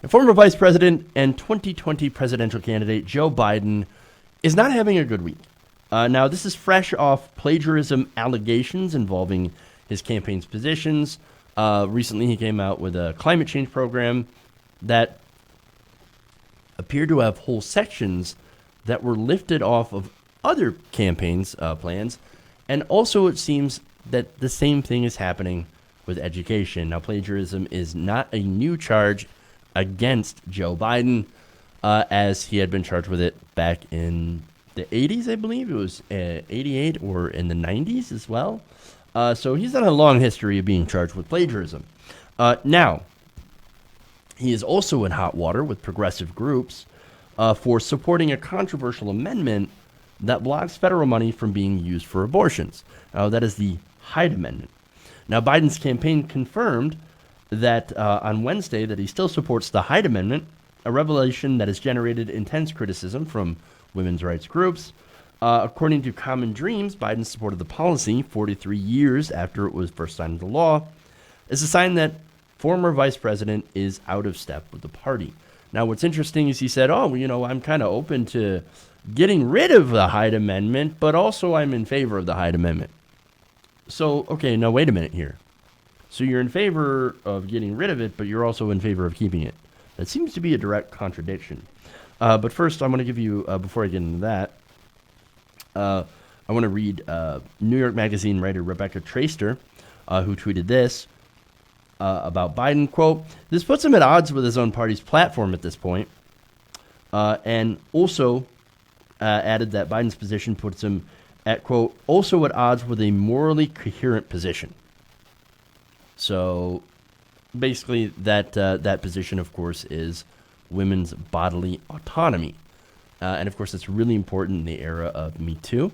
Former Vice President and 2020 presidential candidate Joe Biden is not having a good week. Now, this is fresh off plagiarism allegations involving his campaign's positions. Recently, he came out with a climate change program that appeared to have whole sections that were lifted off of other campaigns' plans. And also, it seems that the same thing is happening with education. Now, plagiarism is not a new charge against Joe Biden, as he had been charged with it back in the 80s, I believe. It was 88 or in the 90s as well. So he's had a long history of being charged with plagiarism. Now, he is also in hot water with progressive groups for supporting a controversial amendment that blocks federal money from being used for abortions. That is the Hyde Amendment. Now, Biden's campaign confirmed that on Wednesday that he still supports the Hyde Amendment, a revelation that has generated intense criticism from women's rights groups. According to Common Dreams, Biden supported the policy 43 years after it was first signed into law. It's a sign that former vice president is out of step with the party. Now, what's interesting is he said, I'm kind of open to getting rid of the Hyde Amendment, but also I'm in favor of the Hyde Amendment. So, okay, now wait a minute here. So you're in favor of getting rid of it, but you're also in favor of keeping it. That seems to be a direct contradiction. But first, I'm going to give you, before I get into that, I want to read New York Magazine writer Rebecca Traister, who tweeted this about Biden, quote, "This puts him at odds with his own party's platform at this point," and also added that Biden's position puts him at, quote, "also at odds with a morally coherent position." So basically that position, of course, is women's bodily autonomy. And, of course, it's really important in the era of Me Too.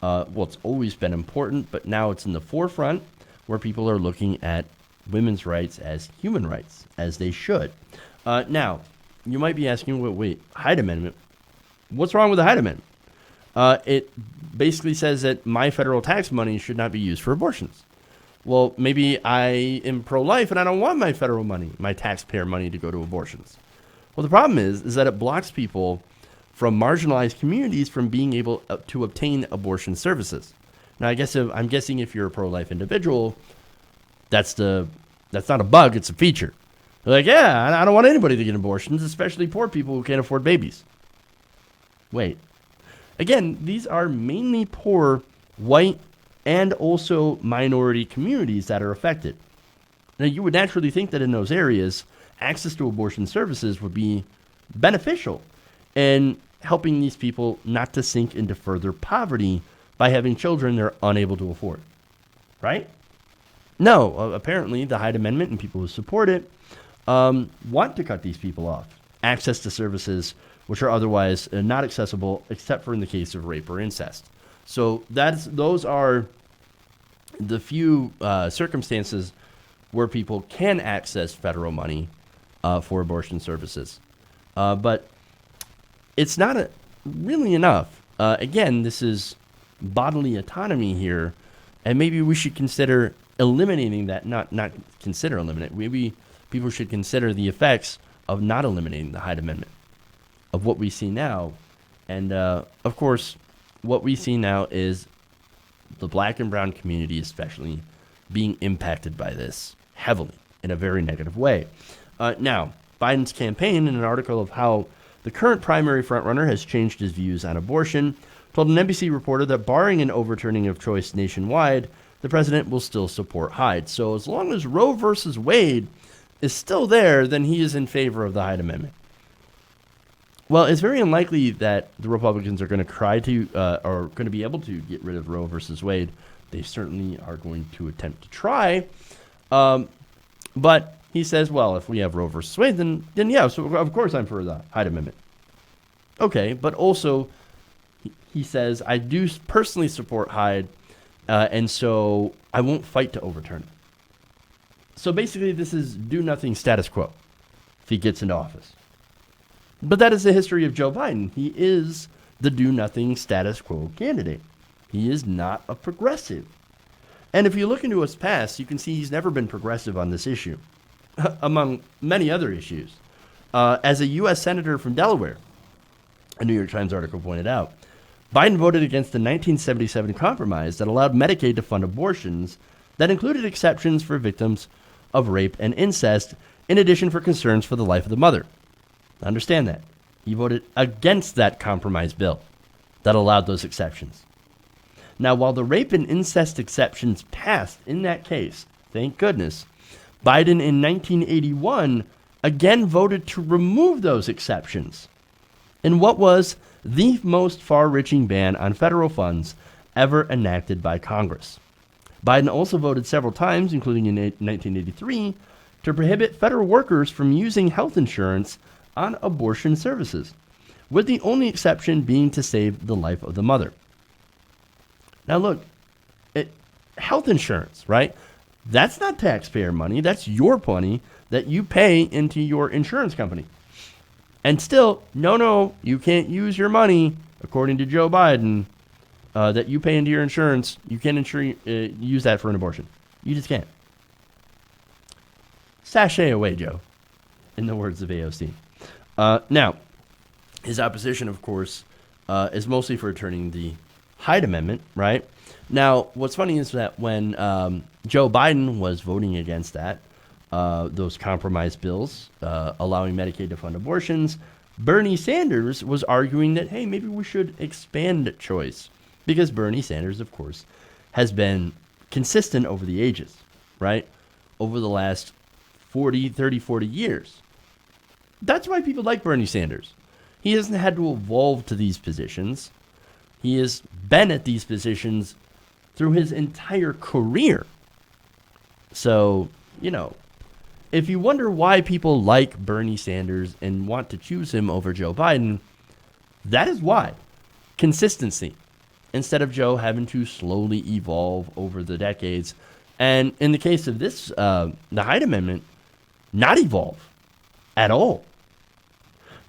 It's always been important, but now it's in the forefront where people are looking at women's rights as human rights, as they should. Now, you might be asking, wait, Hyde Amendment? What's wrong with the Hyde Amendment? It basically says that my federal tax money should not be used for abortions. Well, maybe I am pro-life and I don't want my federal money, my taxpayer money, to go to abortions. Well, the problem is that it blocks people from marginalized communities from being able to obtain abortion services. Now, I'm guessing if you're a pro-life individual, that's not a bug, it's a feature. They're like, yeah, I don't want anybody to get abortions, especially poor people who can't afford babies. Wait. Again, these are mainly poor, white, and also minority communities that are affected. Now, you would naturally think that in those areas, access to abortion services would be beneficial in helping these people not to sink into further poverty by having children they're unable to afford. Right? No, apparently the Hyde Amendment and people who support it want to cut these people off access to services which are otherwise not accessible except for in the case of rape or incest. So those are the few circumstances where people can access federal money for abortion services. But it's not really enough. Again, this is bodily autonomy here, and maybe we should consider eliminating that, not consider eliminating. Maybe people should consider the effects of not eliminating the Hyde Amendment, of what we see now. And, of course, what we see now is the black and brown community especially being impacted by this heavily in a very negative way. Now, Biden's campaign, in an article of how the current primary frontrunner has changed his views on abortion, told an NBC reporter that barring an overturning of choice nationwide, the president will still support Hyde. So as long as Roe versus Wade is still there, then he is in favor of the Hyde Amendment. Well, it's very unlikely that the Republicans are going to try to, or going to be able to get rid of Roe versus Wade. They certainly are going to attempt to try. But he says, well, if we have Roe versus Wade, then yeah, so of course I'm for the Hyde Amendment. Okay, but also he says, I do personally support Hyde, and so I won't fight to overturn it. So basically this is do-nothing status quo if he gets into office. But that is the history of Joe Biden. He is the do-nothing status quo candidate. He is not a progressive. And if you look into his past, you can see he's never been progressive on this issue, among many other issues. As a U.S. Senator from Delaware, a New York Times article pointed out, Biden voted against the 1977 compromise that allowed Medicaid to fund abortions that included exceptions for victims of rape and incest, in addition for concerns for the life of the mother. Understand that. He voted against that compromise bill that allowed those exceptions. Now, while the rape and incest exceptions passed in that case, thank goodness, Biden in 1981 again voted to remove those exceptions in what was the most far-reaching ban on federal funds ever enacted by Congress. Biden also voted several times, including in 1983, to prohibit federal workers from using health insurance on abortion services, with the only exception being to save the life of the mother. Now look, health insurance, right? That's not taxpayer money. That's your money that you pay into your insurance company. And still, no, you can't use your money, according to Joe Biden, that you pay into your insurance. You can't use that for an abortion. You just can't. Sashay away, Joe, in the words of AOC. Now, his opposition, of course, is mostly for returning the Hyde Amendment, right? Now, what's funny is that when Joe Biden was voting against that, those compromise bills allowing Medicaid to fund abortions, Bernie Sanders was arguing that, hey, maybe we should expand choice. Because Bernie Sanders, of course, has been consistent over the ages, right? Over the last 40 years. That's why people like Bernie Sanders. He hasn't had to evolve to these positions. He has been at these positions through his entire career. So, if you wonder why people like Bernie Sanders and want to choose him over Joe Biden, that is why. Consistency. Instead of Joe having to slowly evolve over the decades. And in the case of this, the Hyde Amendment, not evolve at all.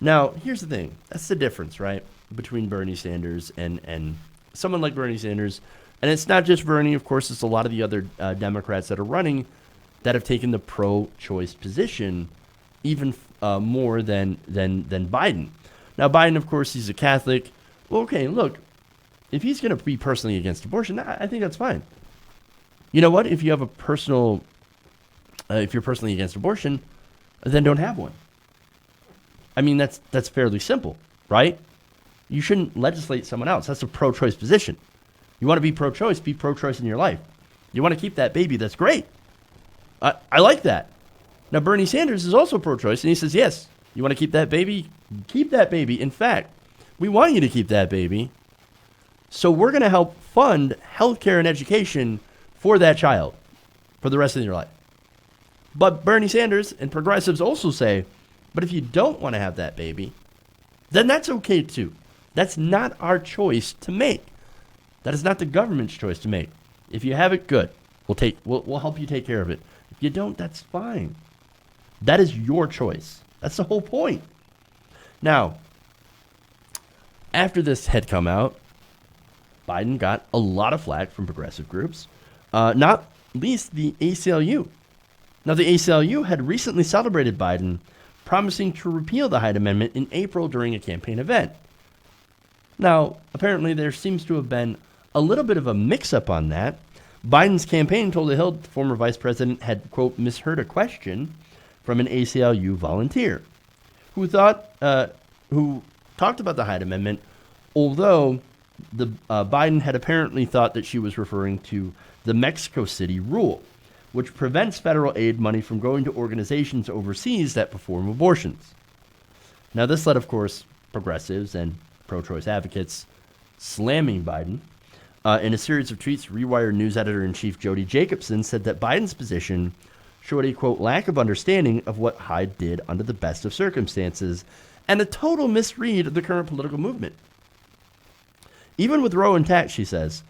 Now, here's the thing. That's the difference, right, between Bernie Sanders and someone like Bernie Sanders. And it's not just Bernie. Of course, it's a lot of the other Democrats that are running that have taken the pro-choice position even more than Biden. Now, Biden, of course, he's a Catholic. Well, okay, look, if he's going to be personally against abortion, I think that's fine. You know what? If you have if you're personally against abortion, then don't have one. I mean, that's fairly simple, right? You shouldn't legislate someone else. That's a pro-choice position. You want to be pro-choice in your life. You want to keep that baby, that's great. I like that. Now, Bernie Sanders is also pro-choice, and he says, yes, you want to keep that baby? Keep that baby. In fact, we want you to keep that baby, so we're going to help fund healthcare and education for that child for the rest of your life. But Bernie Sanders and progressives also say, but if you don't want to have that baby, then that's okay too. That's not our choice to make. That is not the government's choice to make. If you have it, good. We'll help you take care of it. If you don't, that's fine. That is your choice. That's the whole point. Now, after this had come out, Biden got a lot of flack from progressive groups, not least the ACLU. Now, the ACLU had recently celebrated Biden, promising to repeal the Hyde Amendment in April during a campaign event. Now, apparently there seems to have been a little bit of a mix-up on that. Biden's campaign told The Hill the former vice president had, quote, misheard a question from an ACLU volunteer who talked about the Hyde Amendment, although Biden had apparently thought that she was referring to the Mexico City rule, which prevents federal aid money from going to organizations overseas that perform abortions. Now, this led, of course, progressives and pro-choice advocates slamming Biden. In a series of tweets, Rewire news editor-in-chief Jody Jacobson said that Biden's position showed a, quote, lack of understanding of what Hyde did under the best of circumstances and a total misread of the current political movement. Even with Roe intact, she says,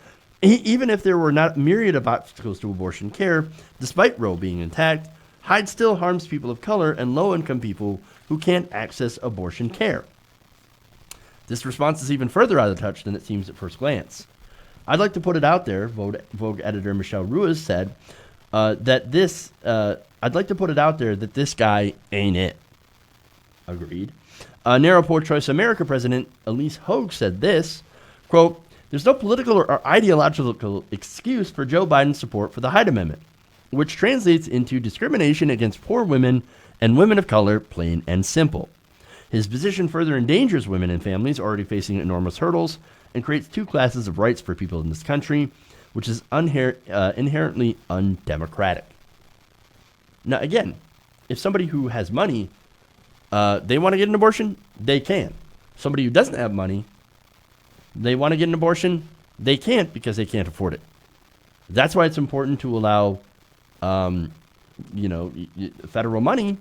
even if there were not myriad of obstacles to abortion care, despite Roe being intact, Hyde still harms people of color and low-income people who can't access abortion care. This response is even further out of touch than it seems at first glance. I'd like to put it out there, Vogue editor Michelle Ruiz said, I'd like to put it out there that this guy ain't it. Agreed. Narrow Pro-Choice America President Elise Hogue said this, quote, "There's no political or ideological excuse for Joe Biden's support for the Hyde Amendment, which translates into discrimination against poor women and women of color, plain and simple. His position further endangers women and families already facing enormous hurdles and creates two classes of rights for people in this country, which is inherently undemocratic." Now, again, if somebody who has money, they want to get an abortion, they can. Somebody who doesn't have money, they want to get an abortion, they can't because they can't afford it. That's why it's important to allow, federal money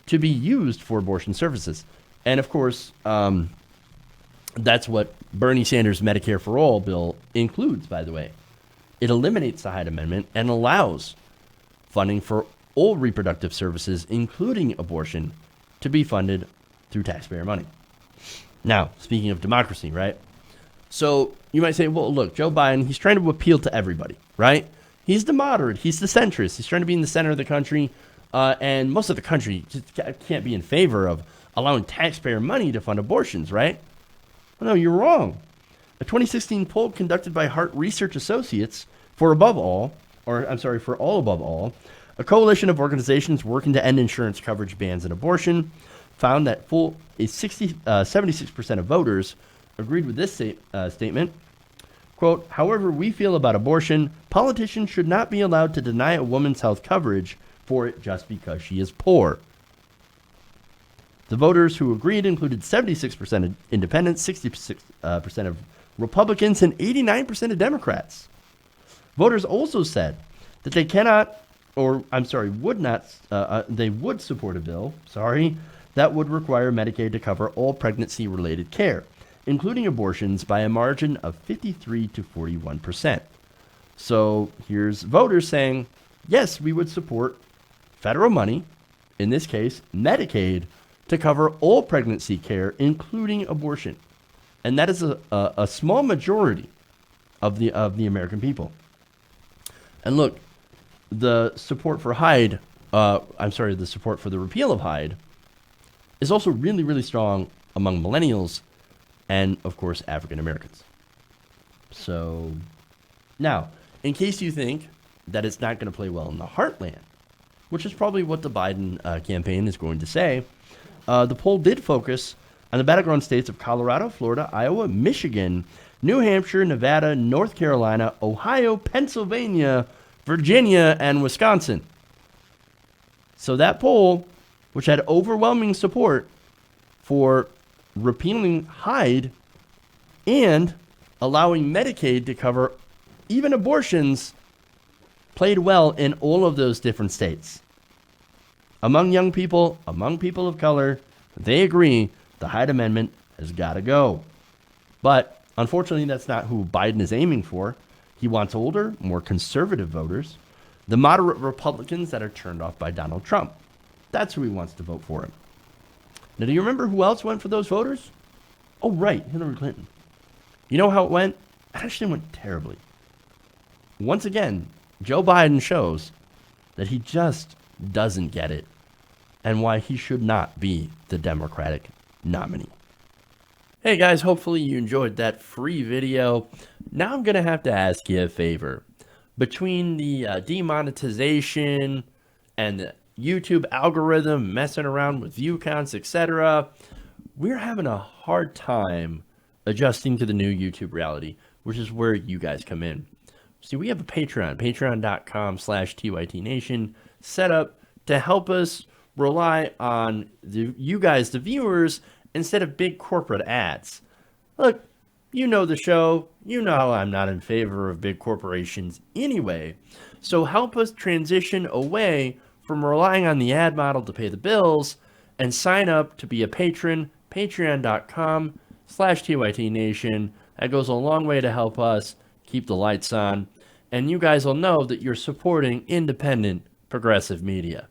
to be used for abortion services. And of course, that's what Bernie Sanders' Medicare for All bill includes, by the way. It eliminates the Hyde Amendment and allows funding for all reproductive services, including abortion, to be funded through taxpayer money. Now, speaking of democracy, right? So you might say, well, look, Joe Biden, he's trying to appeal to everybody, right? He's the moderate. He's the centrist. He's trying to be in the center of the country. And most of the country just can't be in favor of allowing taxpayer money to fund abortions, right? Well, no, you're wrong. A 2016 poll conducted by Hart Research Associates for All Above All, a coalition of organizations working to end insurance coverage bans in abortion, found that 76% of voters agreed with this statement. Quote, "However we feel about abortion, politicians should not be allowed to deny a woman's health coverage for it just because she is poor." The voters who agreed included 76% of independents, 66% of Republicans, and 89% of Democrats. Voters also said that they would support a bill, that would require Medicaid to cover all pregnancy-related care, including abortions, by a margin of 53 to 41%. So here's voters saying, yes, we would support federal money, in this case, Medicaid, to cover all pregnancy care, including abortion. And that is a small majority of the American people. And look, the support for the support for the repeal of Hyde is also really, really strong among millennials and, of course, African Americans. So now, in case you think that it's not going to play well in the heartland, which is probably what the Biden campaign is going to say, the poll did focus on the battleground states of Colorado, Florida, Iowa, Michigan, New Hampshire, Nevada, North Carolina, Ohio, Pennsylvania, Virginia, and Wisconsin. So that poll, which had overwhelming support for repealing Hyde and allowing Medicaid to cover even abortions, played well in all of those different states. Among young people, among people of color, they agree the Hyde Amendment has got to go. But unfortunately, that's not who Biden is aiming for. He wants older, more conservative voters, the moderate Republicans that are turned off by Donald Trump. That's who he wants to vote for him. Now, do you remember who else went for those voters? Oh, right, Hillary Clinton. You know how it went? It actually went terribly. Once again, Joe Biden shows that he just doesn't get it and why he should not be the Democratic nominee. Hey guys, hopefully you enjoyed that free video. Now I'm going to have to ask you a favor. Between the demonetization and the YouTube algorithm messing around with view counts, etc., we're having a hard time adjusting to the new YouTube reality, which is where you guys come in. See, we have a Patreon, patreon.com/TYTNation, set up to help us rely on you guys, the viewers, instead of big corporate ads. Look, you know the show. You know I'm not in favor of big corporations anyway. So help us transition away from relying on the ad model to pay the bills and sign up to be a patron, patreon.com/TYTNation. That goes a long way to help us keep the lights on. And you guys will know that you're supporting independent progressive media.